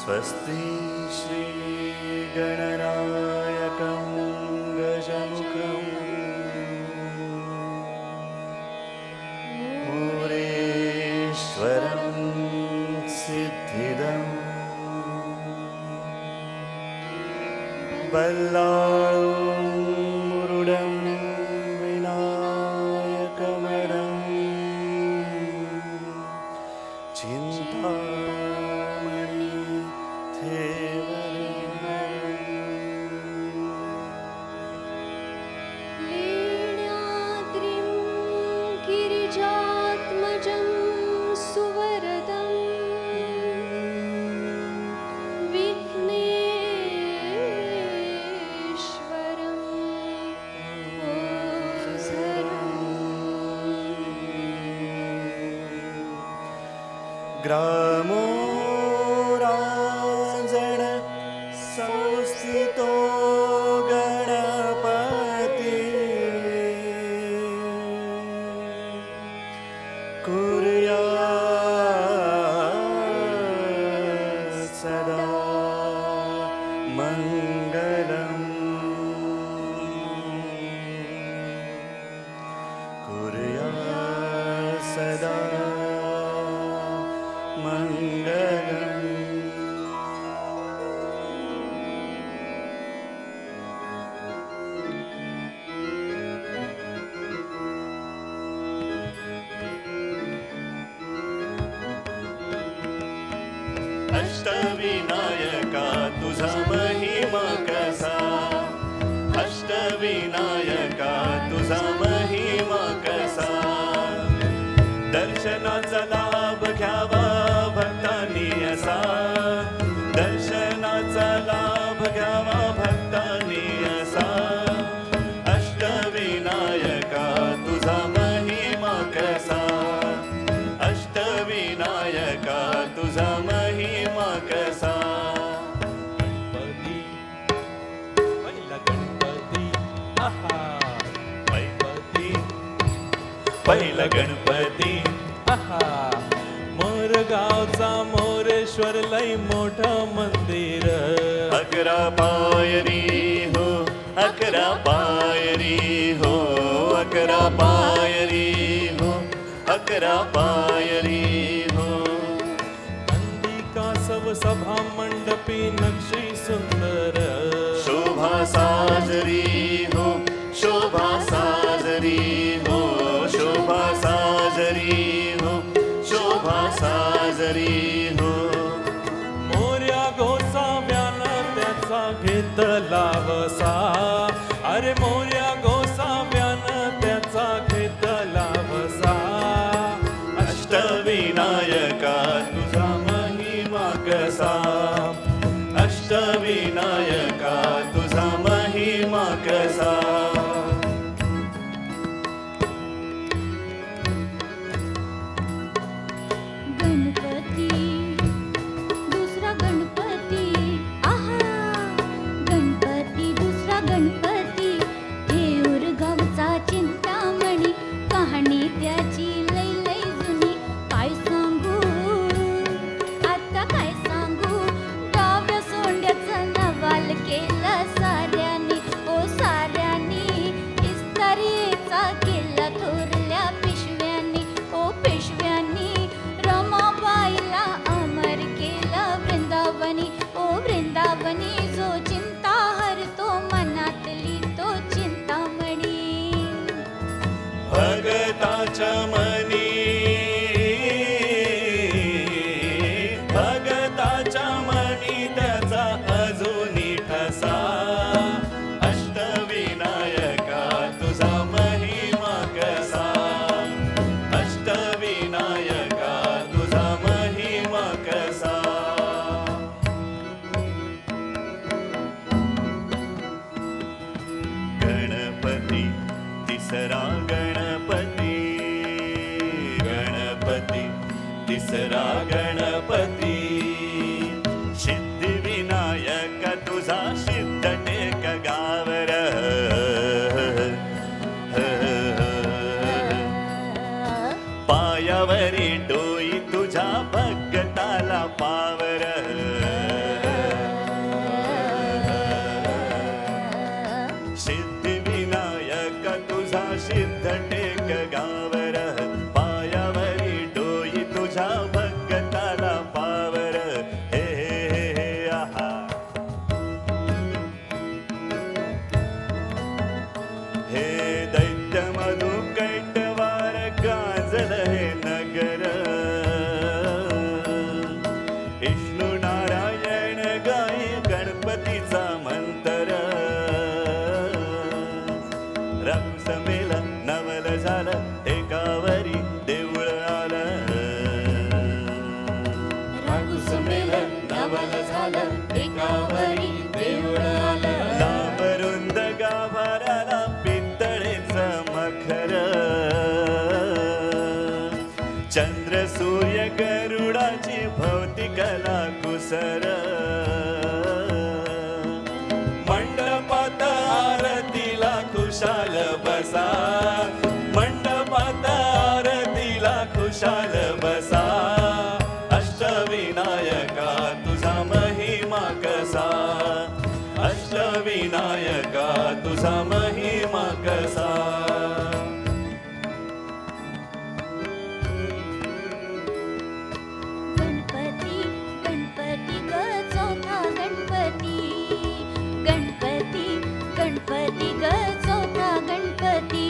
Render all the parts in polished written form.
स्वस्ति श्री गणनायकं गजमुखं मुरेश्वरं सिद्धिदं बल्लाळं मुरुडं विनायकमरं चिन्तामणि लीलाद्रिं गिरिजात्मजं सुवरदं विघ्नेश्वरं ग्रामो रांजण संस्थितो गणपती कुर्यात् सदा मङ्गलम् कुर्यात् सदा मङ्गलम् अष्टविनायका तुझा महिमा कसा अष्टविनायका तुझा महिमा कसा दर्शनाचा लाभ घ्यावा भक्तांनी असा दर्शनाचा लाभ घ्यावा भक्तांनी असा अष्टविनायका तुझा महिमा कसा अष्टविनायका तुझा महिमा कसा गणपती पहिला गणपती आहा गणपती पहिला गणपती आहा मोर गावचा मोरेश्वर लय मोठं मंदिर 11 पायरी हो 11 पायरी हो 11 पायरी हो 11 पायरी हो नंदी कासव सभा मंडपी नक्षी सुंदर शोभा साजरी हो शोभा साजरी हो शोभा साजरी हो शोभा साजरी हो मोर्या गोसाव्यानं त्याचा घेतला वसा अरे मोर्या गोसाव्यानं त्याचा घेतला वसा अष्टविनायका तुझा महिमा कसा अष्टविनायका तुझा महिमा कसा गणपती दुसरा गणपती आहा गणपती दुसरा गणपती येऊर गावचा चिंतामणी कहाणी त्याची लय लय जुनी काय सांगू आता काय सांगू डाव्या सोंड्याचं नवाल केलं साऱ्यानी ओ साऱ्यानी इस्तारीचा केला थोरल्या पिशव्यांनी ओ पिशव्यांनी रमाबाईला अमर केलं वृंदावनी ओ वृंदावनी जो चिंता हरतो मनातली तो चिंतामणी भगताच्या मनी भगताच्या मनी त्याचा अजूनी ठसा अष्टविनायका तुझा महिमा कसा अष्टविनायका तुझा महिमा कसा गणपती तिसरा गणपती गणपती तिसरा गणपती सिद्धिविनायक तुझा सिद्ध टेक गावर पायावरी डोई तुझा भगताला पावर टेक गावर पायावरी डोई तुझ्या भगताला पावर हे हे हे हे आहा हे दैत्य मधु कैटवार गाजल हे नगर विष्णू नारायण गाई गणपतीचा मंत्र रकुसमेल नवल झालं एकावरी देऊळ आलं राकुसमेल नवल झालं एकावरी देऊळ आलं लांबरुंद गाभाराला पितळेचं मखर चंद्र सूर्य गरुडाची भौतिकला कुसर मंडपात आरतीला खुशाल बसा मंडपात आरतीला खुशाल बसा अष्टविनायका तुझा महिमा कसा अष्टविनायका तुझा महिमा कसा गणपती गणपती ग चौथा गणपती गणपती गणपती ग चौथा गणपती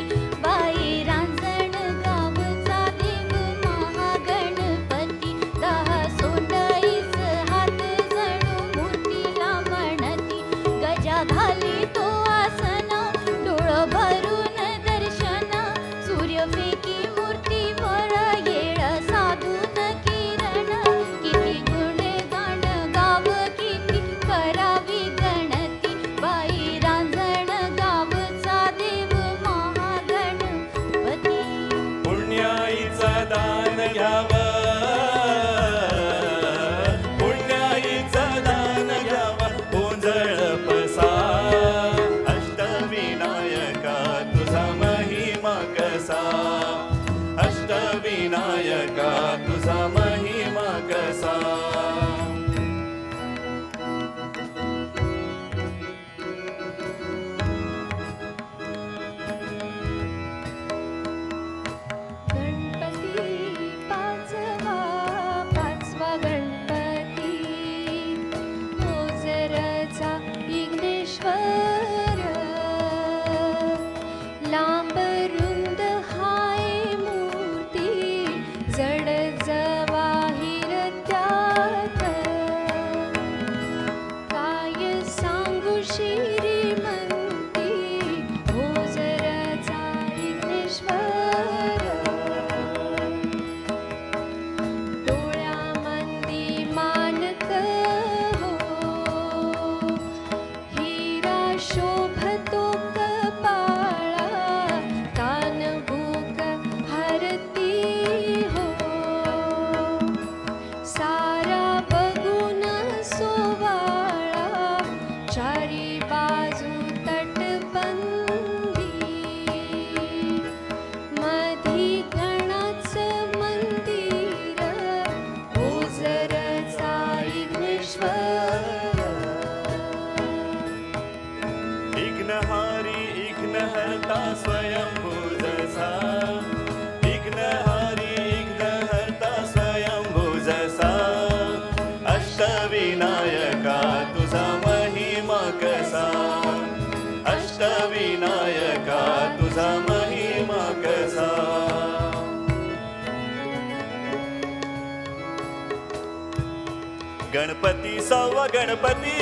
बाई रांजण गावचा देव महागणपती 10 सोंडईच हात जणू मूर्तीला म्हणती गजा घाली तो आसन डोळ भरून दर्शन सूर्यफेकी मूर्तीवर येळ साधून किरण किती गुणगान गाव किती करावी गणती बाई रांजण गावचा देव महागणपती पुण्याईचा दान घ्यावं पुण्याईचं दान घ्यावं ओंजळ पसा अष्टविनायका तुझा महिमा कसा अष्टविनायका तुझा महिमा कसा गणपती पाचवा गणपती ओझरचा विघ्नेश्वर लांब रुंद हाय मूर्ती जड जवाहीर त्यात काय सांगू श्रीमंती ओझरचा विघ्नेश्वर डोळ्यामंदी मानक हो हिरा शोभतो कपाळा कान भूक हरती हो सारा बघून सोवाळा चारी बाजू तटबंदी मधी गणाचं मंदिर ओझरचा विघ्नेश्वर विघ्नहारी विघ्नहर्ता स्वयंभू जसा विघ्नहारी विघ्नहर्ता स्वयंभू जसा अष्टविनायका तुझा महिमा कसा अष्टविनायका तुझा महिमा कसा गणपती सव्वा गणपती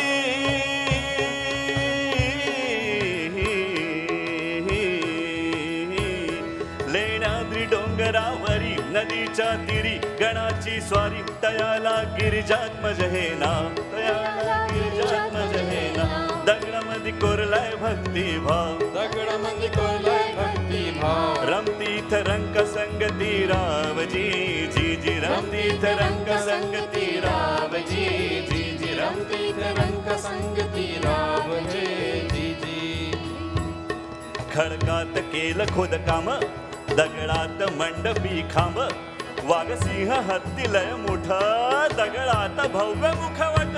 लेण्याद्री डोंगरावरी नदीच्या तीरी गणाची स्वारी तयाला गिरिजात्मज हे नाव तयाला गिरिजात्मज हे नाव दगडामध्ये कोरलाय भक्तिभाव दगडामध्ये कोरलाय भक्तिभाव रमतीथ रंग संगती रावजी जी जी रमतीथ रंग संगती रावजी जी जी रमतीत रंग संगती रावजे जी जी खडकात केलं खोदकाम दगडात मंडपी खांब वाघसिंह हत्ती लय मोठा दगडात भव्य मुखवट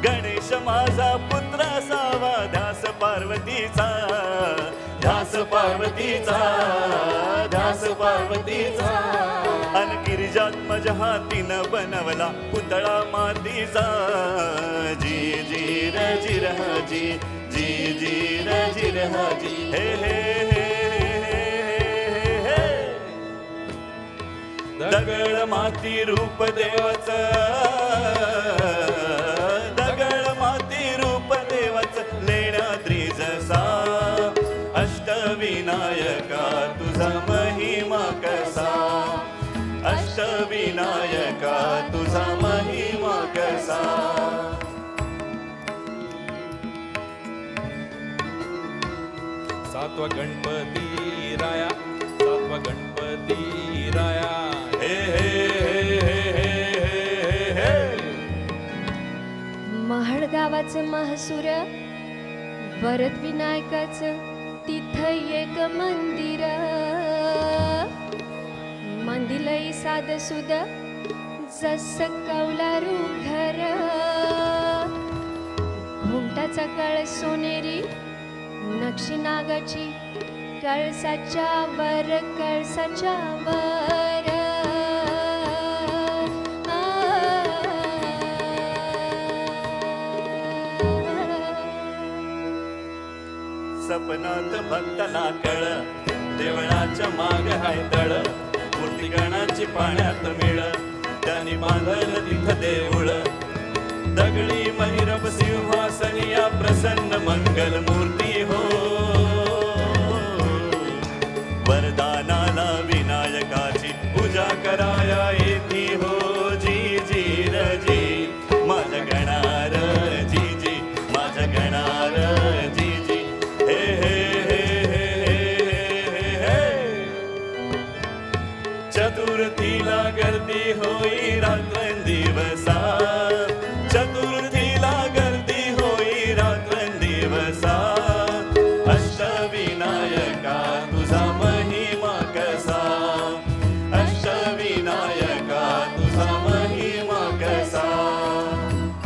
गणेश गणेश माझा पुत्र असावा, ध्यास पार्वतीचा, ध्यास पार्वतीचा, ध्यास पार्वतीचा. अन गिरिजात्मज हातीनं बनवला पुतळा मातीचा. जी जी र जी र जी, जी जी र जी र जी. हे हे हे हे हे. दगड माती रूप देवाच, दगड माती रूप देवाच, लेण्याद्री जसा. अष्टविनायका तुझा महिमा कसा, अष्टविनायका तुझा महिमा कसा. सातवा गणपती राया, सातवा गणपती राया. हे हे हे हे हे हे. महाड गावाचं महसूर, वरद विनायकाचं तिथं एक मंदिर. मंदिलई साध सुद जसं कौलारू घर. घुमटाचा कळ सोनेरी, नक्षी नागाची, कळसाच्या वर, कळसाच्या वर. सपनात भक्ताला कळ, देवळाच्या माग हाय तळ. मूर्ती गणाची पाण्यात मिळ, त्यांनी बांधलं तिथं देऊळ. दगडी महिरप सिंहासनिया प्रसन्न मंगल मूर्ती हो. वरदानाला विनायकाची पूजा कराया येती हो. जी जी र जी, माझ्या गणार जी जी, माझ्या गणार जी जी. हे हे हे हे हे हे. चतुर्थीला गर्दी होई रात्रंदिवसा, चतुर्थीला गर्दी होई रात्रंदिवसा. अष्टविनायका तुझा महिमा कसा, अष्टविनायका तुझा महिमा कसा.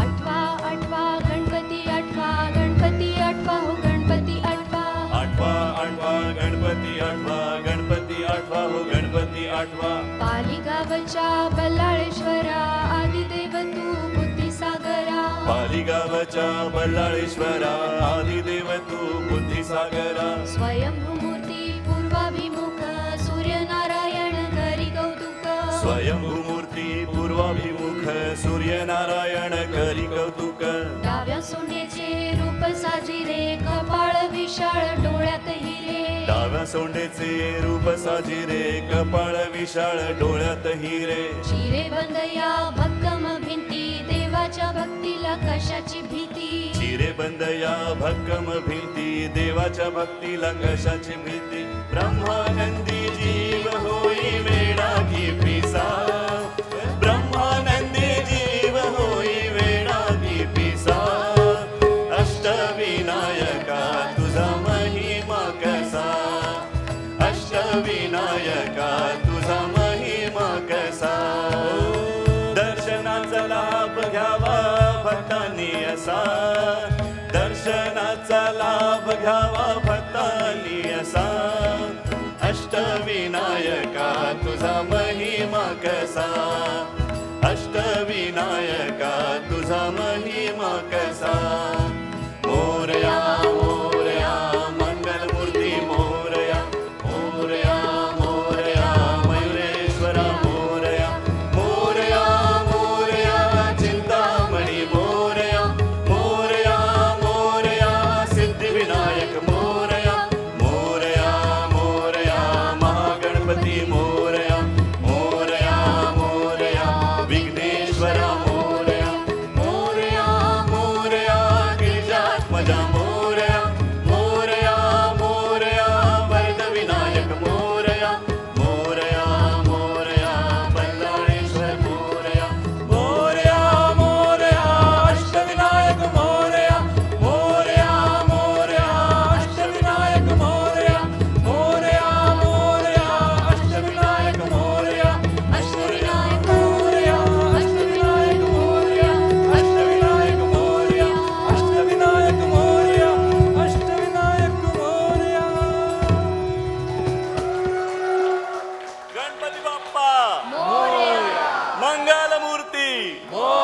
आठवा आठवा गणपती, आठवा गणपती, आठवा हो गणपती आठवा. आठवा आठवा गणपती, आठवा गणपती, आठवा हो गणपती आठवा. पालिगावच्या बल्लाळेश्वरा, आदिदेव तू बुद्धिसागरा. पालिगावच्या बल्लाळेश्वरा, आदिदेव तू बुद्धिसागरा. स्वयंभूमूर्ती पूर्वाभिमुख, सूर्यनारायण करी कौतुक. स्वयंभूमूर्ती पूर्वाभिमुख, सूर्यनारायण करी कौतुक. डाव्या सोन्याचे रूप साजिरे, कपाळ विशाळ, डोळ्यात हिरे. डाव्या सोंडेचे रूप साजिरे, कपाळ विशाळ, डोळ्यात हिरे. चिरे बंदया भक्कम भिंती, देवाच्या भक्तीला कशाची भीती. चिरे बंद या भक्कम भिंती, देवाच्या भक्तीला कशाची भीती. ब्रह्मानंदी जीव होई वेडागी पिसा, ब्रह्मानंदी जीव होई वेडागी पिसा. अष्टविनायका तुझा महिमा कसा, अष्टविनायका तुझा महिमा कसा. दर्शनाचा लाभ घ्यावा भक्तांनी असा, दर्शनाचा लाभ घ्यावा भक्तांनी असा. अष्टविनायका तुझा महिमा कसा, अष्टविनायका तुझा महिमा कसा. मोरया मोरया मंगलमूर्ती मोरया, मोरया मोरया मयुरेश्वरा मोरया. मोरया मोरया चिंतामणी मोरया, मोरया मोरया सिद्धिविनायक मोरया. मोरया मोरया महागणपती मोरया, मोरया मोरया विघ्नेश्वरा मोरया. मोरया मोरया गिरिजात्मजा मोरया, मोरया मोरया वरद विनायक मोरया. मोरया मोरया बल्लाळेश्वर मोरया. मोरया मोरया अष्टविनायक मोरया, मोरया मोरया अष्टविनायक मोरया. मोरया मोरया अष्टविनायक मोरया